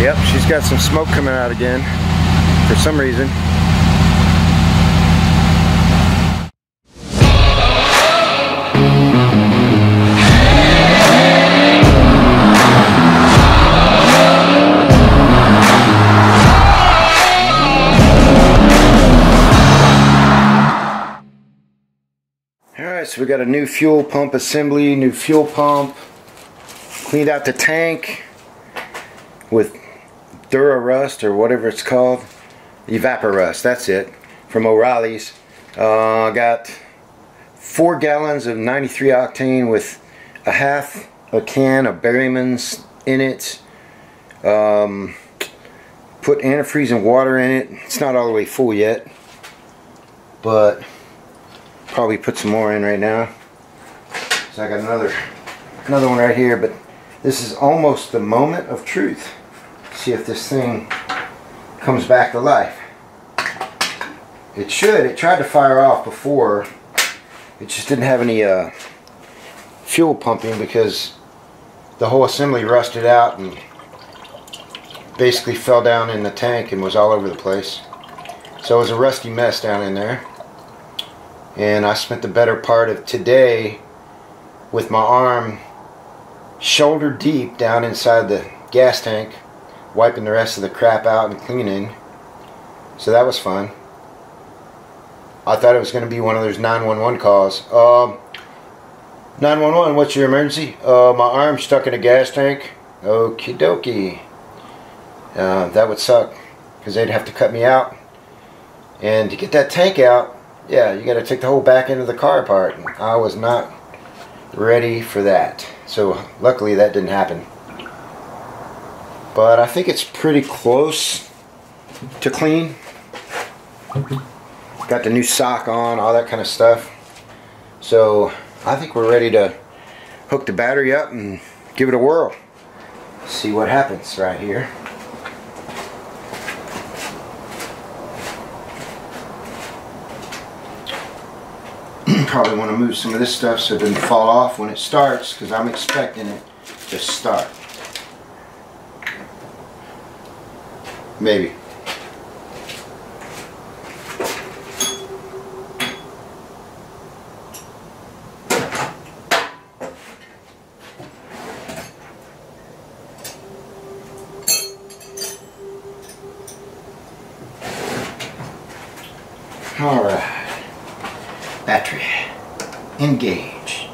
Yep, she's got some smoke coming out again for some reason. Alright, so we got a new fuel pump assembly, new fuel pump, cleaned out the tank with Dura Rust or whatever it's called, Evapor Rust, that's it, from O'Reilly's. Got 4 gallons of 93 octane with a half a can of Berryman's in it. Put antifreeze and water in it. It's not all the way full yet, but probably put some more in right now. So I got another one right here, but this is almost the moment of truth. See if this thing comes back to life. It should. It tried to fire off before. It just didn't have any fuel pumping because the whole assembly rusted out and basically fell down in the tank and was all over the place. So it was a rusty mess down in there. And I spent the better part of today with my arm shoulder deep down inside the gas tank, wiping the rest of the crap out and cleaning. So that was fun. I thought it was going to be one of those 911 calls. 911, what's your emergency? My arm's stuck in a gas tank. Okie dokie. That would suck because they'd have to cut me out. And to get that tank out, yeah, you got to take the whole back end of the car apart. I was not ready for that. So luckily that didn't happen. But I think it's pretty close to clean. Got the new sock on, all that kind of stuff. So I think we're ready to hook the battery up and give it a whirl. See what happens right here. Probably want to move some of this stuff so it doesn't fall off when it starts, because I'm expecting it to start. Maybe. All right. Battery engage.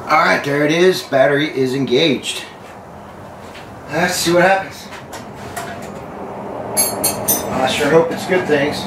Alright, there it is. Battery is engaged. Let's see what happens. I sure hope it's good things.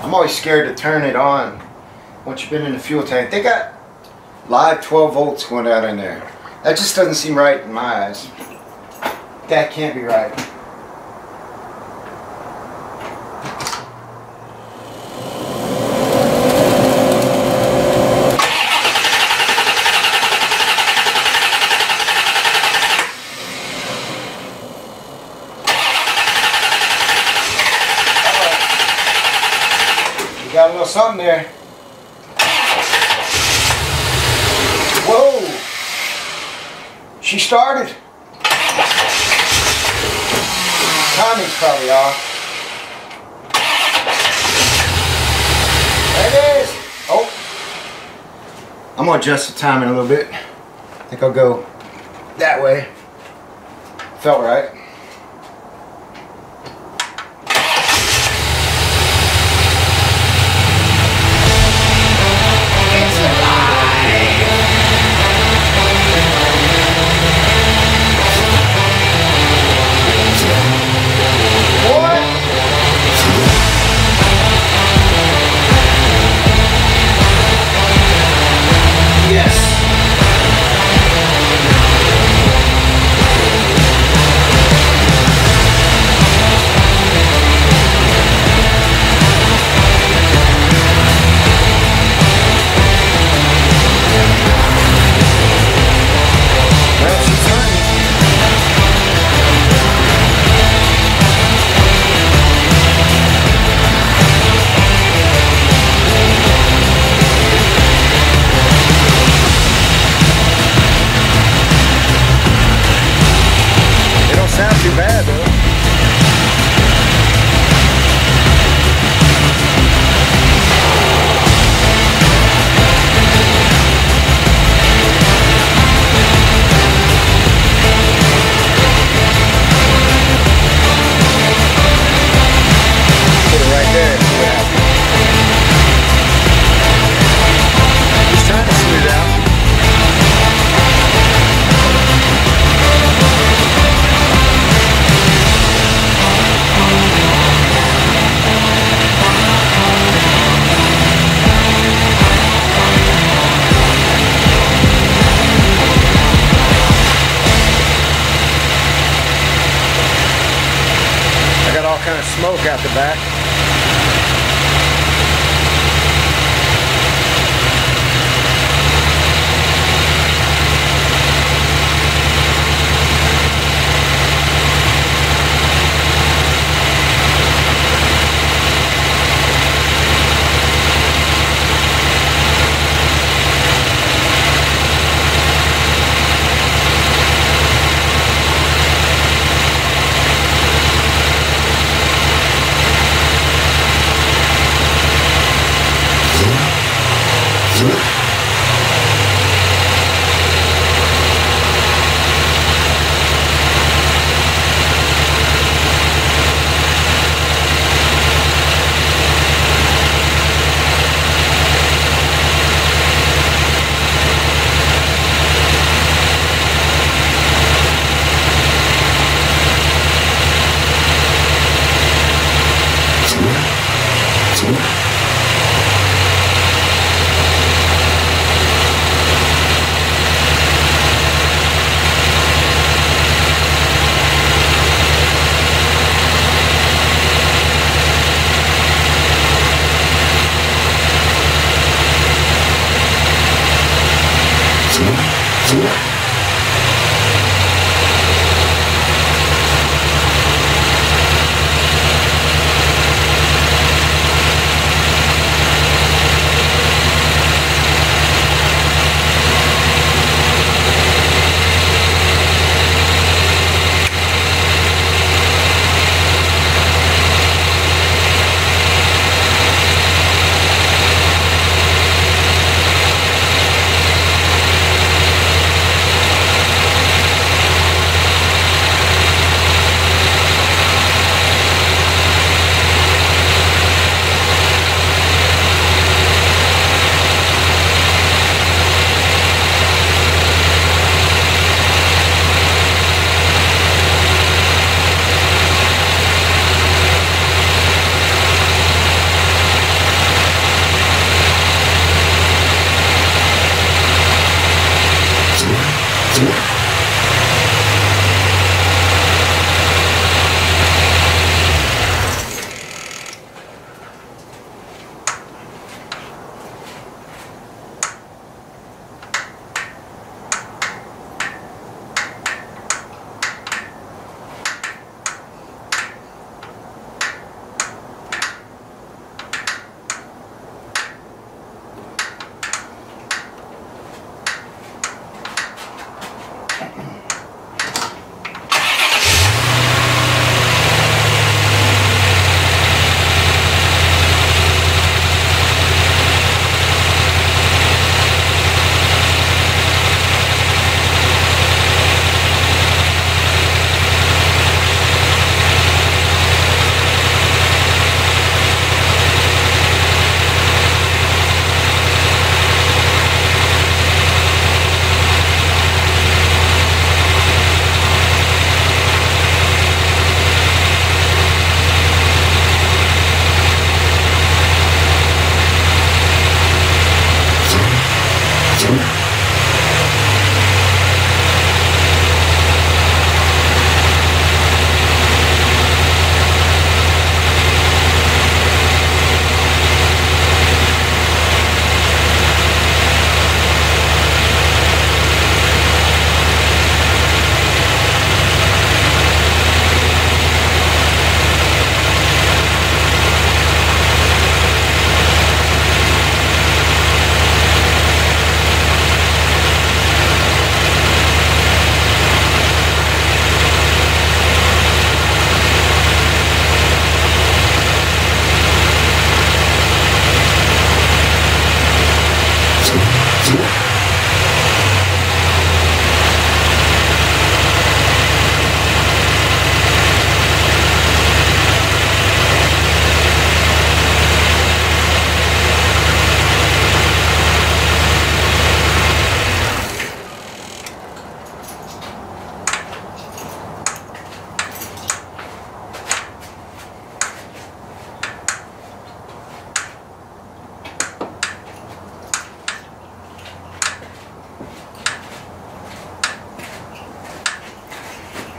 I'm always scared to turn it on once you've been in the fuel tank. They got live 12 volts going out in there. That just doesn't seem right in my eyes. That can't be right. Got a little something there. Whoa! She started. Timing's probably off. There it is. Oh. I'm going to adjust the timing a little bit. I think I'll go that way. Felt right. out the back.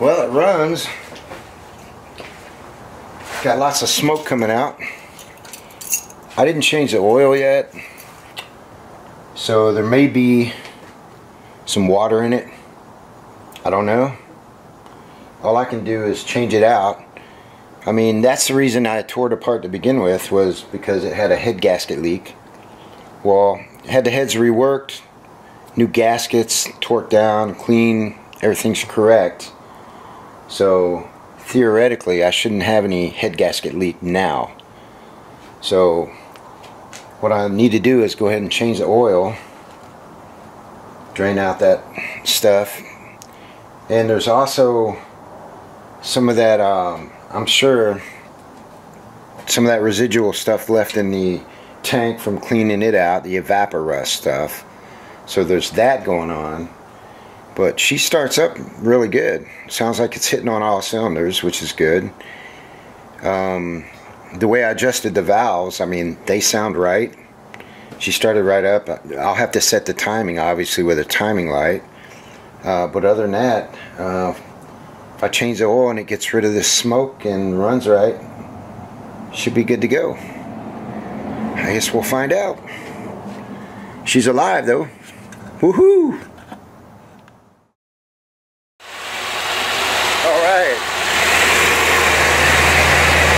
Well, it runs. Got got lots of smoke coming out. I didn't change the oil yet, so there may be some water in it. I don't know. All I can do is change it out. I mean, that's the reason I tore it apart to begin with, was because it had a head gasket leak. Well, had the heads reworked, new gaskets, torqued down, clean, everything's correct. So theoretically, I shouldn't have any head gasket leak now. So what I need to do is go ahead and change the oil, drain out that stuff, and there's also some of that, I'm sure, some of that residual stuff left in the tank from cleaning it out, the evaporust stuff. So there's that going on. But she starts up really good. Sounds like it's hitting on all cylinders, which is good. The way I adjusted the valves, I mean, they sound right. She started right up. I'll have to set the timing, obviously, with a timing light. But other than that, if I change the oil and it gets rid of this smoke and runs right, should be good to go. I guess we'll find out. She's alive, though. Woohoo! Alright.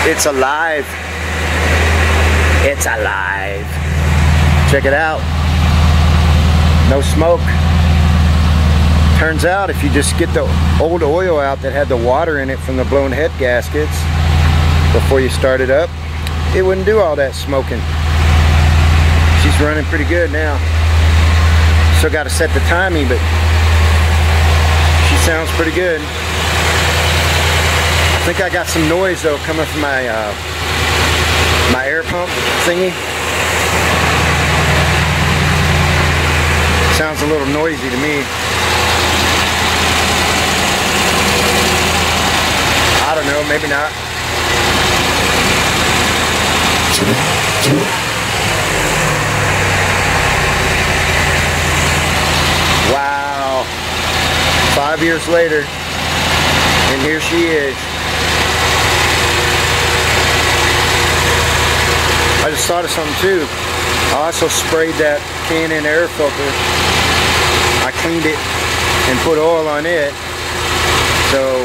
It's alive. It's alive. Check it out. No smoke. Turns out if you just get the old oil out that had the water in it from the blown head gaskets before you start it up, it wouldn't do all that smoking. She's running pretty good now. Still got to set the timing, but she sounds pretty good. I think I got some noise though coming from my my air pump thingy. Sounds a little noisy to me. I don't know, maybe not. Wow. 5 years later, and here she is. I just thought of something too. I also sprayed that K&N air filter. I cleaned it and put oil on it. So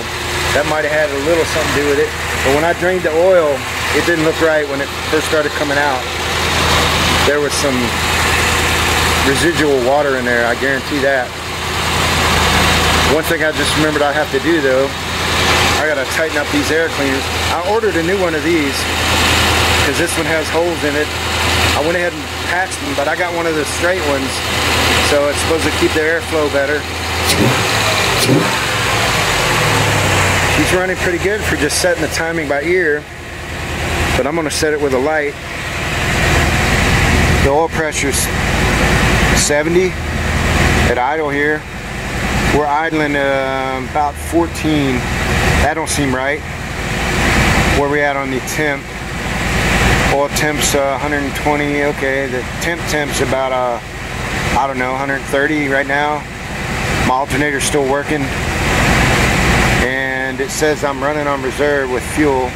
that might have had a little something to do with it. But when I drained the oil, it didn't look right when it first started coming out. There was some residual water in there, I guarantee that. One thing I just remembered I have to do though, I gotta tighten up these air cleaners. I ordered a new one of these because this one has holes in it. I went ahead and patched them, but I got one of the straight ones, so it's supposed to keep the airflow better. She's running pretty good for just setting the timing by ear, but I'm going to set it with a light. The oil pressure's 70 at idle here. We're idling about 14. That don't seem right. Where we at on the temp? Oil temp's 120. Okay, the temp's about I don't know, 130 right now. My alternator's still working, and it says I'm running on reserve with fuel,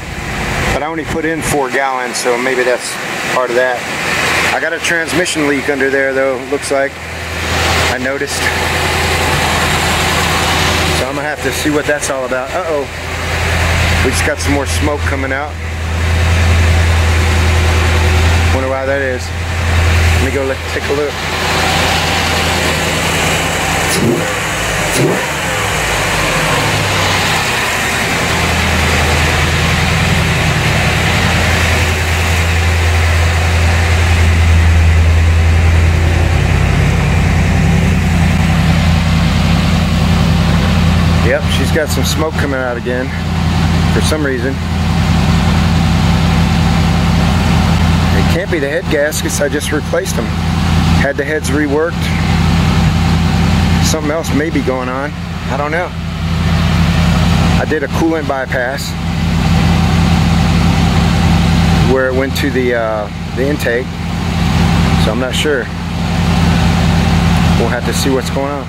but I only put in 4 gallons, so maybe that's part of that. I got a transmission leak under there though, looks like. I noticed. So I'm gonna have to see what that's all about. Uh-oh. We just got some more smoke coming out. Wonder why that is. Let me go take a look. Yep, she's got some smoke coming out again for some reason. It can't be the head gaskets, I just replaced them. Had the heads reworked. Something else may be going on. I don't know. I did a coolant bypass where it went to the intake, so I'm not sure. We'll have to see what's going on.